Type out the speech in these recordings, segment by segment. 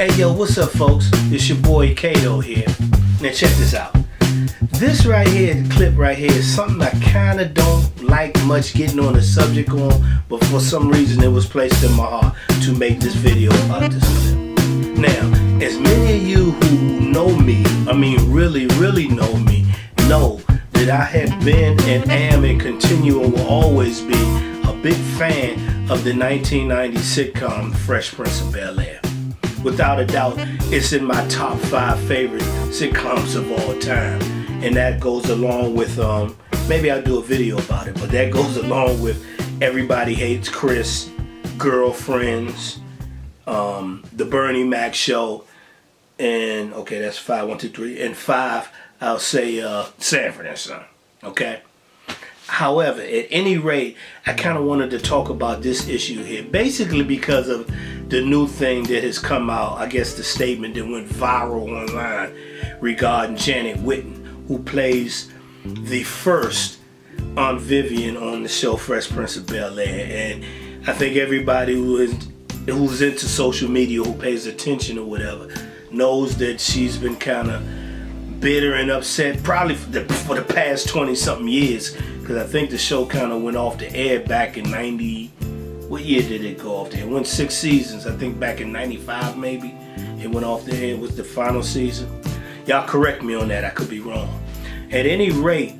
Hey yo, what's up folks? It's your boy Kato here. Now check this out. This right here, the clip right here, is something I kinda don't like much getting on the subject on, but for some reason it was placed in my heart to make this video about this clip. Now, as many of you who know me, really know me, know that I have been and am and continue and will always be a big fan of the 1990 sitcom The Fresh Prince of Bel-Air. Without a doubt, it's in my top 5 favorite sitcoms of all time. And that goes along with, maybe I'll do a video about it, but that goes along with Everybody Hates Chris, Girlfriends, The Bernie Mac Show, and, okay, that's 5, 1, 2, 3, and 5, I'll say Sanford and Son, okay? However, at any rate, I kind of wanted to talk about this issue here, basically because of the new thing that has come out, I guess the statement that went viral online regarding Janet Witten, who plays the first Aunt Vivian on the show Fresh Prince of Bel-Air. And I think everybody who's into social media, who pays attention or whatever, knows that she's been kind of bitter and upset probably for the past 20-something years, because I think the show kind of went off the air back in 90, what year did it go off the air? It went 6 seasons, I think back in 95 maybe. It went off the air, it was the final season. Y'all correct me on that, I could be wrong. At any rate,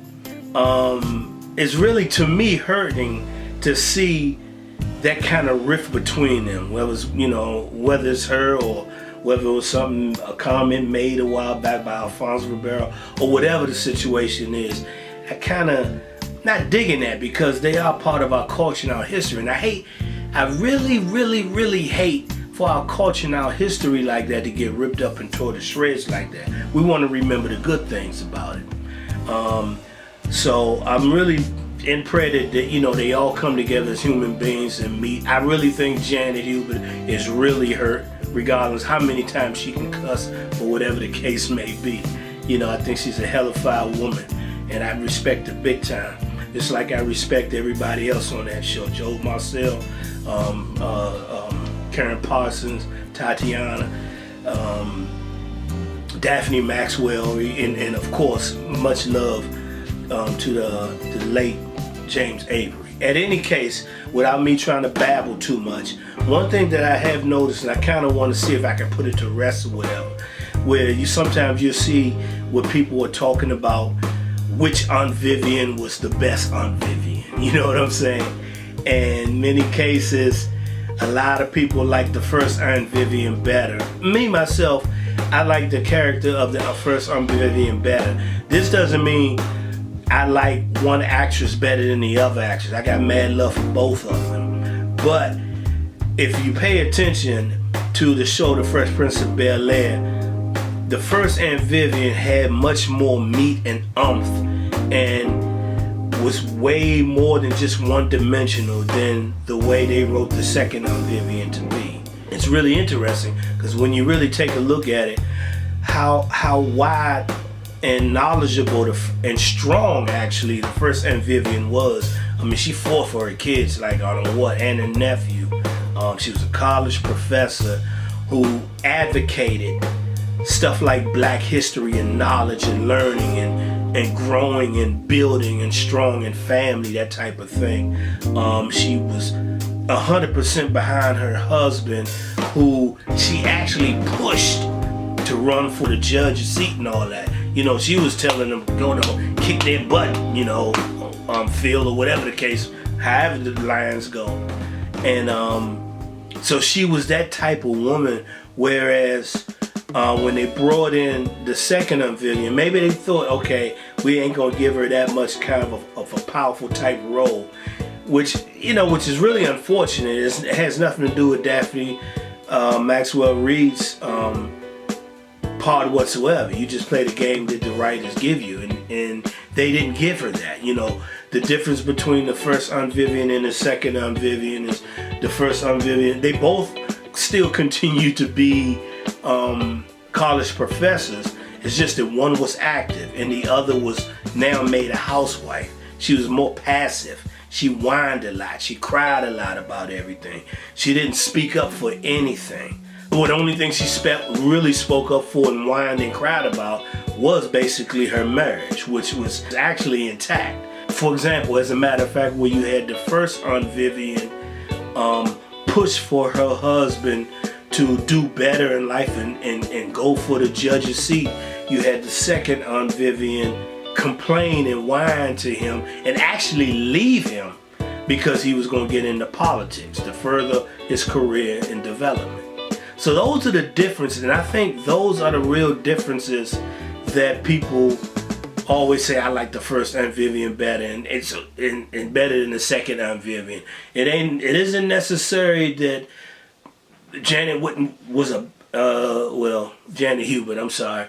it's really, to me, hurting to see that kind of rift between them. Whether it's, whether it's her or whether it was a comment made a while back by Alfonso Ribeiro or whatever the situation is. I kind of not digging that, because they are part of our culture and our history. And I really hate for our culture and our history like that to get ripped up and torn to shreds like that. We want to remember the good things about it. So I'm really in prayer that they all come together as human beings and meet. I really think Janet Hubert is really hurt, regardless how many times she can cuss or whatever the case may be. I think she's a hellified woman, and I respect her big time. Just like I respect everybody else on that show. Joe Marcel, Karen Parsons, Tatiana, Daphne Maxwell-Reid, and of course, much love to the late James Avery. At any case, without me trying to babble too much, one thing that I have noticed, and I kind of want to see if I can put it to rest or whatever, where sometimes you see where people are talking about which Aunt Vivian was the best Aunt Vivian. You know what I'm saying? And in many cases, a lot of people like the first Aunt Vivian better. Me, myself, I like the character of the first Aunt Vivian better. This doesn't mean I like one actress better than the other actress. I got mad love for both of them. But if you pay attention to the show The Fresh Prince of Bel-Air, the first Aunt Vivian had much more meat and umph and was way more than just one-dimensional than the way they wrote the second Aunt Vivian to be. It's really interesting, because when you really take a look at it, how wide and knowledgeable and strong actually the first Aunt Vivian was. She fought for her kids like I don't know what, and her nephew. She was a college professor who advocated stuff like black history and knowledge and learning and growing and building and strong and family, that type of thing. She was 100% behind her husband, who she actually pushed to run for the judge's seat and all that. She was telling them, go kick their butt, field or whatever the case, however the lines go. And so she was that type of woman, whereas when they brought in the second Aunt Vivian, maybe they thought, okay, we ain't gonna give her that much kind of a powerful type role, which is really unfortunate. It has nothing to do with Daphne Maxwell-Reid's part whatsoever. You just play the game that the writers give you, and they didn't give her that. The difference between the first Aunt Vivian and the second Aunt Vivian is the first Aunt Vivian, they both still continue to be college professors. It's just that one was active and the other was now made a housewife. She was more passive. She whined a lot. She cried a lot about everything. She didn't speak up for anything. Well, the only thing she really spoke up for and whined and cried about was basically her marriage, which was actually intact. For example, as a matter of fact, where you had the first Aunt Vivian push for her husband to do better in life and go for the judge's seat, you had the second Aunt Vivian complain and whine to him and actually leave him because he was going to get into politics to further his career and development. So those are the differences, and I think those are the real differences that people always say, I like the first Aunt Vivian better, and it's better than the second Aunt Vivian. It isn't necessary that Janet was Janet Hubert, I'm sorry.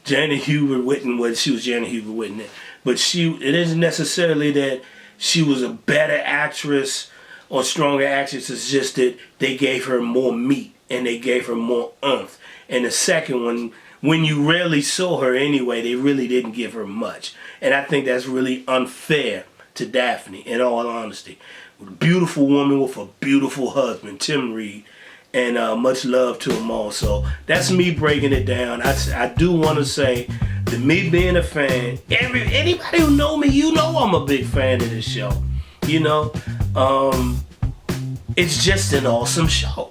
Janet Hubert Whitten she was Janet Hubert Whitten, but it isn't necessarily that she was a better actress or stronger actress. It's just that they gave her more meat and they gave her more oomph. And the second one, when you rarely saw her anyway, they really didn't give her much. And I think that's really unfair to Daphne, in all honesty. A beautiful woman with a beautiful husband, Tim Reid, and much love to them all. So that's me breaking it down. I do want to say that me being a fan, anybody who know me, you know I'm a big fan of this show. You know, it's just an awesome show.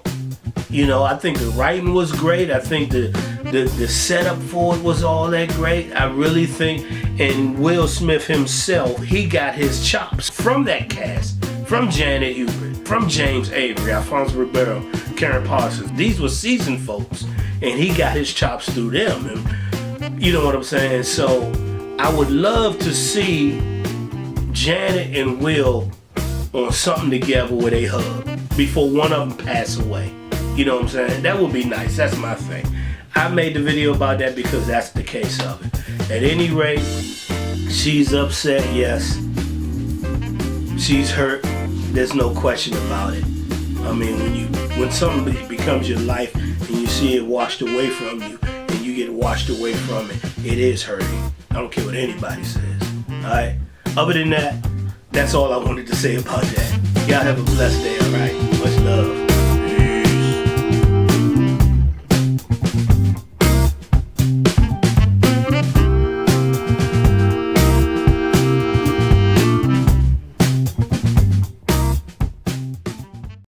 You know, I think the writing was great. I think the setup for it was all that great. I really think, and Will Smith himself, he got his chops from that cast, from Janet Hubert, from James Avery, Alfonso Ribeiro, Karen Parsons. These were seasoned folks, and he got his chops through them. And you know what I'm saying? So I would love to see Janet and Will on something together where they hug before one of them pass away. You know what I'm saying? That would be nice. That's my thing. I made the video about that because that's the case of it. At any rate, she's upset, yes. She's hurt. There's no question about it. I mean, when something becomes your life and you see it washed away from you and you get washed away from it, it is hurting. I don't care what anybody says. Alright? Other than that, that's all I wanted to say about that. Y'all have a blessed day, alright? Much love.